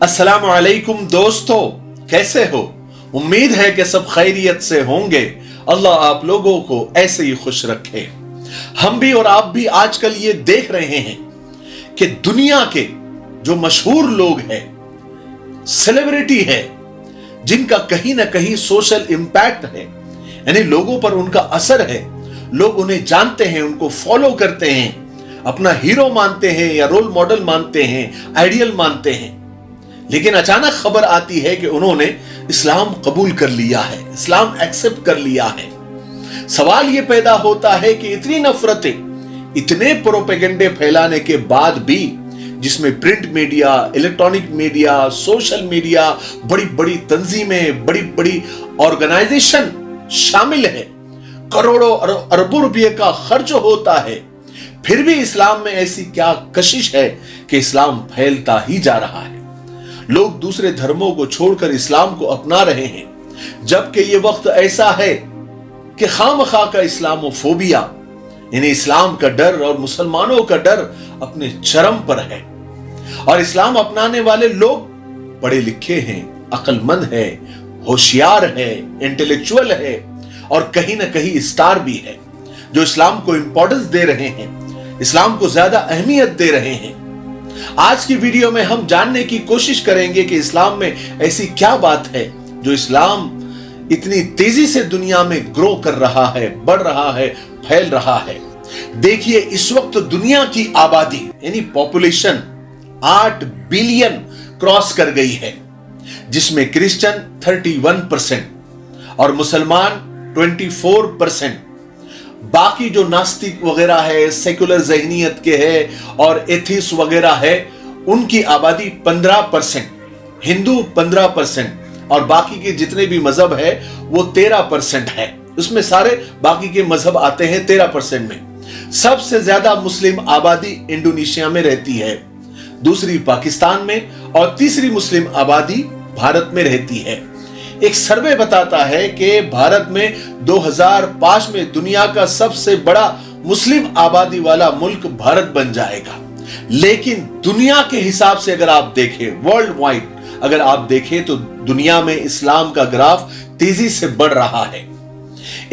अस्सलामु अलैकुम दोस्तों, कैसे हो? उम्मीद है कि सब खैरियत से होंगे। अल्लाह आप लोगों को ऐसे ही खुश रखे। हम भी और आप भी आजकल ये देख रहे हैं कि दुनिया के जो मशहूर लोग हैं, सेलिब्रिटी है, जिनका कहीं ना कहीं सोशल इंपैक्ट है, यानी लोगों पर उनका असर है, लोग उन्हें जानते हैं, उनको फॉलो करते हैं, अपना हीरो मानते हैं या रोल मॉडल मानते हैं, आइडियल मानते हैं। लेकिन अचानक खबर आती है कि उन्होंने इस्लाम कबूल कर लिया है, इस्लाम एक्सेप्ट कर लिया है। सवाल यह पैदा होता है कि इतनी नफरतें, इतने प्रोपेगेंडे फैलाने के बाद भी, जिसमें print media, electronic media, social media, बड़ी बड़ी तंजीमें, बड़ी बड़ी ऑर्गेनाइजेशन शामिल है, करोड़ों अरबों रुपये का खर्च होता है, फिर भी इस्लाम में ऐसी क्या कशिश है कि इस्लाम फैलता ही जा रहा है। लोग दूसरे धर्मों को छोड़कर इस्लाम को अपना रहे हैं, जबकि यह वक्त ऐसा है कि खामखा का इस्लामोफोबिया, यानी इस्लाम का डर और मुसलमानों का डर अपने चरम पर है। और इस्लाम अपनाने वाले लोग पढ़े लिखे हैं, अक्लमंद है, होशियार है, इंटेलेक्चुअल है और कहीं ना कहीं स्टार भी है, जो इस्लाम को इंपॉर्टेंस दे रहे हैं, इस्लाम को ज्यादा अहमियत दे रहे हैं। आज की वीडियो में हम जानने की कोशिश करेंगे कि इस्लाम में ऐसी क्या बात है जो इस्लाम इतनी तेजी से दुनिया में ग्रो कर रहा है, बढ़ रहा है, फैल रहा है। देखिए, इस वक्त दुनिया की आबादी यानी पॉपुलेशन 8 बिलियन क्रॉस कर गई है, जिसमें क्रिश्चियन 31% और मुसलमान 24%। बाकी जो नास्तिक वगैरह है, सेकुलर ज़हनियत के है और एथिस्ट वगैरह है, उनकी आबादी 15%, हिंदू 15% और बाकी के जितने भी मजहब है वो 13% है। उसमें सारे बाकी के मजहब आते हैं 13% में। सबसे ज्यादा मुस्लिम आबादी इंडोनेशिया में रहती है, दूसरी पाकिस्तान में और तीसरी मुस्लिम आबादी भारत में रहती है। एक सर्वे बताता है कि भारत में 2005 में दुनिया का सबसे बड़ा मुस्लिम आबादी वाला मुल्क भारत बन जाएगा। लेकिन दुनिया के हिसाब से अगर आप देखें, वर्ल्ड वाइड अगर आप देखें, तो दुनिया में इस्लाम का ग्राफ तेजी से बढ़ रहा है।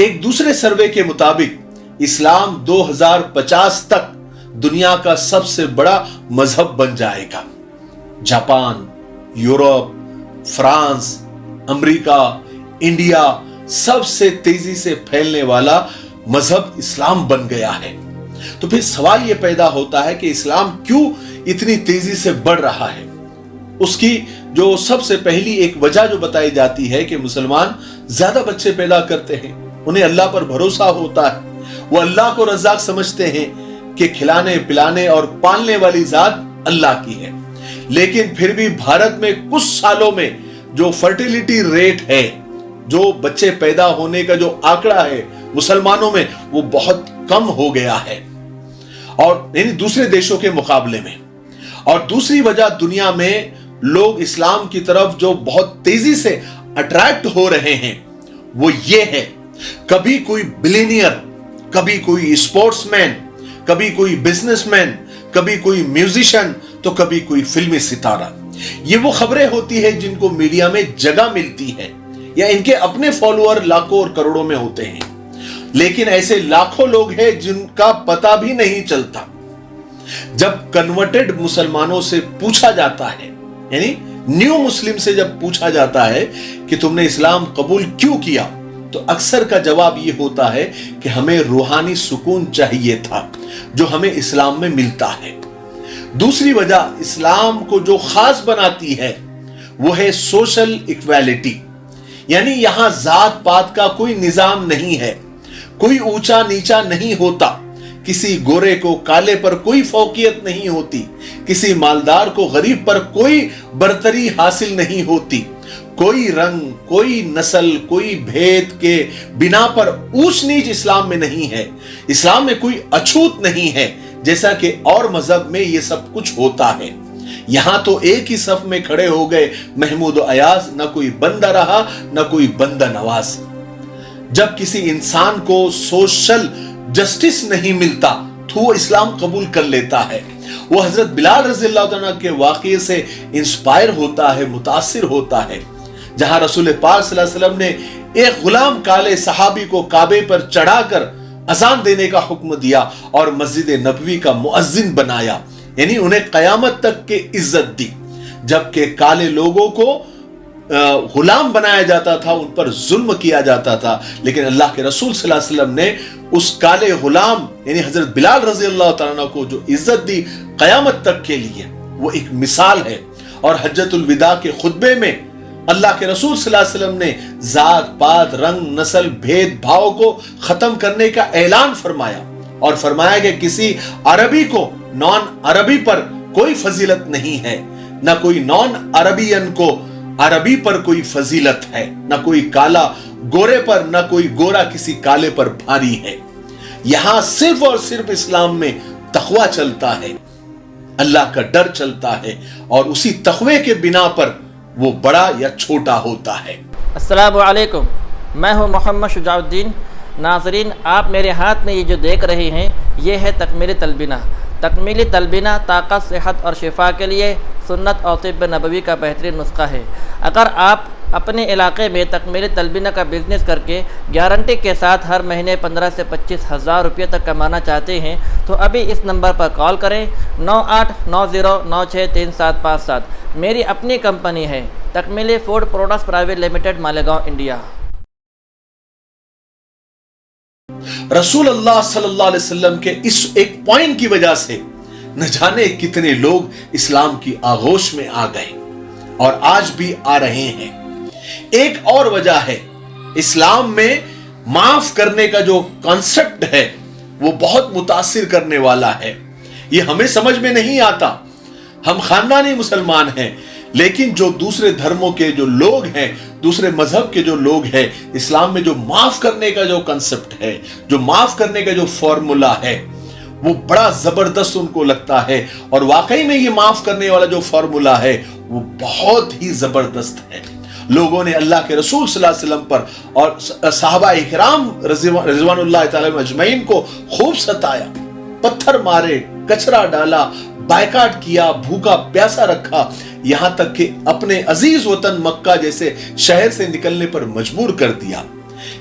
एक दूसरे सर्वे के मुताबिक इस्लाम 2050 तक दुनिया का सबसे बड़ा मजहब बन जाएगा। Japan, Europe, France, America, India, सबसे तेजी से फैलने वाला मजहब इस्लाम बन गया है। तो फिर सवाल यह पैदा होता है कि इस्लाम क्यों इतनी तेजी से बढ़ रहा है। उसकी जो सबसे पहली एक वजह जो बताई जाती है कि मुसलमान ज्यादा बच्चे पैदा करते हैं, उन्हें अल्लाह पर भरोसा होता है, वो अल्लाह को रज़ाक समझते हैं कि खिलाने पिलाने और पालने वाली जात अल्लाह की है। लेकिन फिर भी भारत में कुछ सालों में जो फर्टिलिटी रेट है, जो बच्चे पैदा होने का जो आंकड़ा है मुसलमानों में, वो बहुत कम हो गया है और इन दूसरे देशों के मुकाबले में। और दूसरी वजह, दुनिया में लोग इस्लाम की तरफ जो बहुत तेजी से अट्रैक्ट हो रहे हैं वो ये है, कभी कोई बिलियनियर, कभी कोई स्पोर्ट्समैन, कभी कोई बिजनेसमैन, कभी कोई म्यूजिशियन, तो कभी कोई फिल्मी सितारा। ये वो खबरें होती है जिनको मीडिया में जगह मिलती है या इनके अपने फॉलोअर लाखों और करोड़ों में होते हैं। लेकिन ऐसे लाखों लोग हैं जिनका पता भी नहीं चलता। जब कन्वर्टेड मुसलमानों से पूछा जाता है, यानी न्यू मुस्लिम से जब पूछा जाता है कि तुमने इस्लाम कबूल क्यों किया, तो अक्सर का जवाब यह होता है कि हमें रूहानी सुकून चाहिए था जो हमें इस्लाम में मिलता है। दूसरी वजह इस्लाम को जो खास बनाती है वो है सोशल इक्वालिटी, यानी यहां जात पात का कोई निजाम नहीं है, कोई ऊंचा नीचा नहीं होता, किसी गोरे को काले पर कोई फौकियत नहीं होती, किसी मालदार को गरीब पर कोई बरतरी हासिल नहीं होती, कोई रंग, कोई नस्ल, कोई भेद के बिना पर ऊंच नीच इस्लाम में नहीं है। इस्लाम में कोई अछूत नहीं है, जैसा कि और मजहब में ये सब कुछ होता है। यहां तो एक ही सफ में खड़े हो गए महमूद अयाज, न कोई बंदा रहा न कोई बंदा नवाज। जब किसी इंसान को सोशल जस्टिस नहीं मिलता, تو وہ اسلام قبول کر لیتا ہے. وہ حضرت بلال رضی اللہ عنہ کے واقعے سے انسپائر ہوتا ہے, متاثر ہوتا ہے, جہاں رسول پاک صلی اللہ علیہ وسلم نے ایک غلام کالے صحابی کو کعبے پر چڑھا کر اذان دینے کا حکم دیا اور مسجد نبوی کا مؤذن بنایا, یعنی انہیں قیامت تک کے عزت دی. جبکہ کالے لوگوں کو غلام بنایا جاتا تھا, ان پر ظلم کیا جاتا تھا, لیکن اللہ کے رسول صلی اللہ علیہ وسلم نے اس کالے غلام یعنی حضرت بلال رضی اللہ تعالیٰ عنہ کو جو عزت دی قیامت تک کے لیے, وہ ایک مثال ہے. اور حجۃ الوداع کے خطبے میں اللہ کے رسول صلی اللہ علیہ وسلم نے ذات پات رنگ نسل بھید بھاؤ کو ختم کرنے کا اعلان فرمایا, اور فرمایا کہ کسی عربی کو نان عربی پر کوئی فضیلت نہیں ہے, نہ کوئی نان عربین کو عربی پر کوئی فضیلت ہے, نہ کوئی کالا گورے پر, نہ کوئی گورا کسی کالے پر بھاری ہے. یہاں صرف اور صرف اسلام میں تقوی چلتا ہے, اللہ کا ڈر چلتا ہے, اور اسی تقوی کے بنا پر وہ بڑا یا چھوٹا ہوتا ہے. السلام علیکم, میں ہوں محمد شجاع الدین. ناظرین, آپ میرے ہاتھ میں یہ جو دیکھ رہے ہیں یہ ہے تکمیلی تلبینہ. تکمیلی تلبینہ طاقت, صحت اور شفا کے لیے سنت اور طب نبوی کا بہترین نسخہ ہے. اگر آپ اپنے علاقے میں تکمیلی تلبینہ کا بزنس کر کے گارنٹی کے ساتھ ہر مہینے 15 سے 25 ہزار روپے تک کمانا چاہتے ہیں تو ابھی اس نمبر پر کال کریں 9890963757. میری اپنی کمپنی ہے Takmeeli food products private limited, Malegaon, India. رسول اللہ صلی اللہ علیہ وسلم کے اس ایک پوائنٹ کی وجہ سے نہ جانے کتنے لوگ اسلام کی آغوش میں آ گئے اور آج بھی آ رہے ہیں. ایک اور وجہ ہے, اسلام میں معاف کرنے کا جو کانسیپٹ ہے وہ بہت متاثر کرنے والا ہے. یہ ہمیں سمجھ میں نہیں آتا, ہم خاندانی مسلمان ہیں, لیکن جو دوسرے دھرموں کے جو لوگ ہیں, دوسرے مذہب کے جو لوگ ہیں, اسلام میں جو معاف کرنے کا جو کنسپٹ ہے, جو معاف کرنے کا جو فارمولا ہے, وہ بڑا زبردست ان کو لگتا ہے. اور واقعی میں یہ معاف کرنے والا جو فارمولا ہے وہ بہت ہی زبردست ہے. لوگوں نے اللہ کے رسول صلی اللہ علیہ وسلم پر اور صحابہ اکرام رضوان اللہ تعالی اجمعین کو خوب ستایا, پتھر مارے, کچرا ڈالا, بائیکاٹ کیا, بھوکا پیاسا رکھا, یہاں تک کہ اپنے عزیز وطن مکہ جیسے شہر سے نکلنے پر مجبور کر دیا.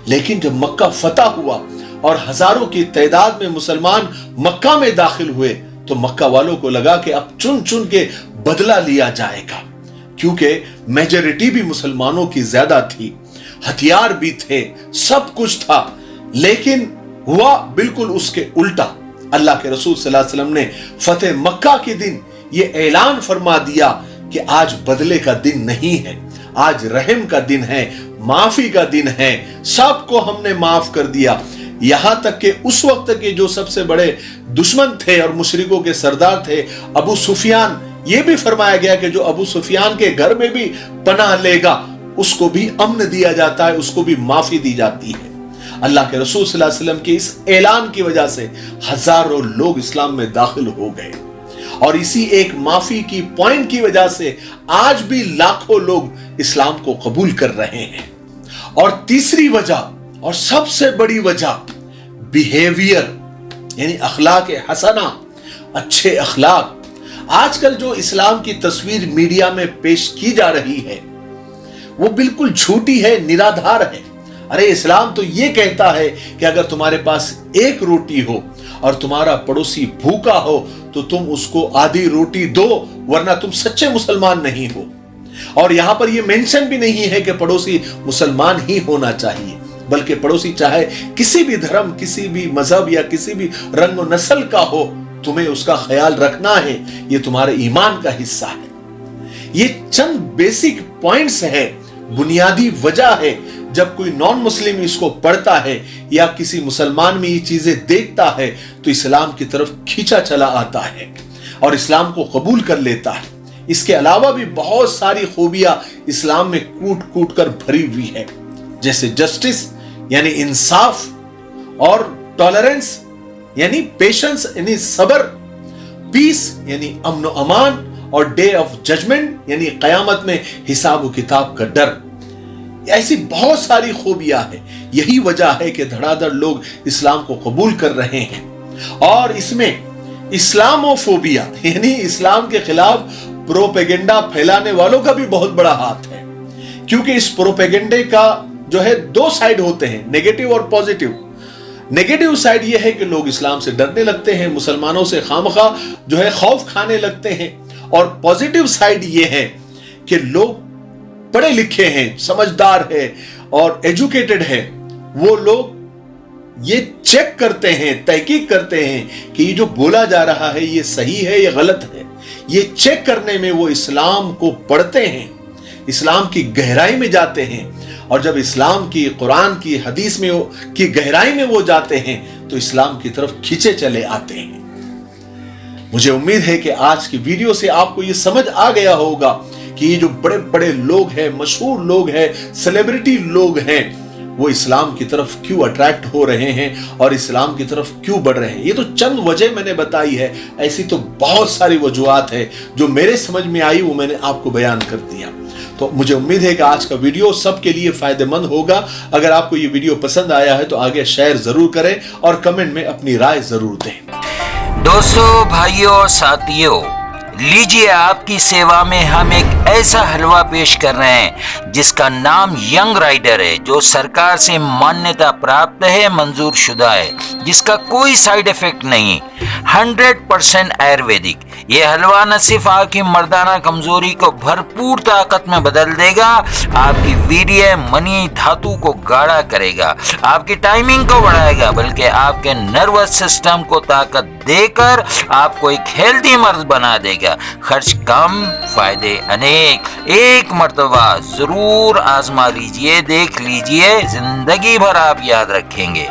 لیکن جب مکہ فتح ہوا اور ہزاروں کی تعداد میں مسلمان مکہ میں داخل ہوئے تو مکہ والوں کو لگا کہ اب چن چن کے بدلہ لیا جائے گا, کیونکہ میجورٹی بھی مسلمانوں کی زیادہ تھی, ہتھیار بھی تھے, سب کچھ تھا. لیکن ہوا بالکل اس کے الٹا. اللہ کے رسول صلی اللہ علیہ وسلم نے فتح مکہ کے دن یہ اعلان فرما دیا کہ آج بدلے کا دن نہیں ہے, آج رحم کا دن ہے, معافی کا دن ہے, سب کو ہم نے معاف کر دیا. یہاں تک کہ اس وقت کے جو سب سے بڑے دشمن تھے اور مشرکوں کے سردار تھے ابو سفیان, یہ بھی فرمایا گیا کہ جو ابو سفیان کے گھر میں بھی پناہ لے گا اس کو بھی امن دیا جاتا ہے, اس کو بھی معافی دی جاتی ہے. اللہ کے رسول صلی اللہ علیہ وسلم کے اس اعلان کی وجہ سے ہزاروں لوگ اسلام میں داخل ہو گئے, اور اسی ایک معافی کی پوائنٹ کی وجہ سے آج بھی لاکھوں لوگ اسلام کو قبول کر رہے ہیں. اور تیسری وجہ اور سب سے بڑی وجہ بیہیویئر, یعنی اخلاق حسنہ, اچھے اخلاق. آج کل جو اسلام کی تصویر میڈیا میں پیش کی جا رہی ہے وہ بالکل جھوٹی ہے, نرادھار ہے. ارے اسلام تو یہ کہتا ہے کہ اگر تمہارے پاس ایک روٹی ہو اور تمہارا پڑوسی بھوکا ہو تو تم اس کو آدھی روٹی دو, ورنہ تم سچے مسلمان نہیں ہو. اور یہاں پر یہ مینشن بھی نہیں ہے کہ پڑوسی مسلمان ہی ہونا چاہیے, بلکہ پڑوسی چاہے کسی بھی دھرم, کسی بھی مذہب یا کسی بھی رنگ و نسل کا ہو, تمہیں اس کا خیال رکھنا ہے, یہ تمہارے ایمان کا حصہ ہے. یہ چند بیسک پوائنٹس ہے, بنیادی وجہ ہے. جب کوئی نان مسلم اس کو پڑھتا ہے یا کسی مسلمان میں یہ چیزیں دیکھتا ہے تو اسلام کی طرف کھینچا چلا آتا ہے اور اسلام کو قبول کر لیتا ہے. اس کے علاوہ بھی بہت ساری خوبیاں اسلام میں کوٹ کوٹ کر بھری ہوئی ہے, جیسے جسٹس یعنی انصاف, اور ٹالرنس یعنی پیشنس یعنی صبر, پیس یعنی امن و امان, اور ڈے آف ججمنٹ یعنی قیامت میں حساب و کتاب کا ڈر. ایسی بہت ساری خوبیاں ہیں. یہی وجہ ہے کہ دھڑا دھڑ لوگ اسلام کو قبول کر رہے ہیں. और इसमें इस्लामोफोबिया यानी इस्लाम के खिलाफ प्रोपेगेंडा फैलाने वालों का भी बहुत बड़ा हाथ है, क्योंकि इस प्रोपेगेंडे का जो है दो साइड होते हैं, नेगेटिव और पॉजिटिव। नेगेटिव साइड ये है कि लोग इस्लाम से डरने लगते हैं, मुसलमानों से खामखा जो है खौफ खाने लगते हैं, और पॉजिटिव साइड ये है कि लोग पढ़े लिखे हैं, समझदार है और एजुकेटेड है, वो लोग ये चेक करते हैं, तहकीक करते हैं कि ये जो बोला जा रहा है ये सही है या गलत है। ये चेक करने में वो इस्लाम को पढ़ते हैं, इस्लाम की गहराई में जाते हैं, और जब इस्लाम की, कुरान की, हदीस में की गहराई में वो जाते हैं तो इस्लाम की तरफ खींचे चले आते हैं। मुझे उम्मीद है कि आज की वीडियो से आपको ये समझ आ गया होगा कि ये जो बड़े बड़े लोग हैं, मशहूर लोग हैं, सेलिब्रिटी लोग हैं, वो इस्लाम की तरफ क्यों अट्रैक्ट हो रहे हैं और इस्लाम की तरफ क्यों बढ़ रहे हैं। ये तो चंद वजह मैंने बताई है, ऐसी तो बहुत सारी वजूहात है जो मेरे समझ में आई, वो मैंने आपको बयान कर दिया। तो मुझे उम्मीद है कि आज का वीडियो सबके लिए फायदेमंद होगा। अगर आपको ये वीडियो पसंद आया है तो आगे शेयर जरूर करें और कमेंट में अपनी राय जरूर दें। दोस्तों, भाइयों और साथियों, लीजिए आपकी सेवा में हम एक ऐसा हलवा पेश कर रहे हैं जिसका नाम यंग राइडर है, जो सरकार से मान्यता प्राप्त है, मंजूर शुदा है, जिसका कोई साइड इफेक्ट नहीं, 100% आयुर्वेदिक। ये हलवा न सिर्फ आपकी मर्दाना कमजोरी को भरपूर ताकत में बदल देगा, आपकी वीर्य मनी धातु को गाढ़ा करेगा, आपकी टाइमिंग को बढ़ाएगा, बल्कि आपके नर्वस सिस्टम को ताकत देकर आपको एक हेल्दी मर्द बना देगा। खर्च कम, फायदे अनेक। एक मर्तबा जरूर आजमा लीजिए, देख लीजिए, जिंदगी भर आप याद रखेंगे।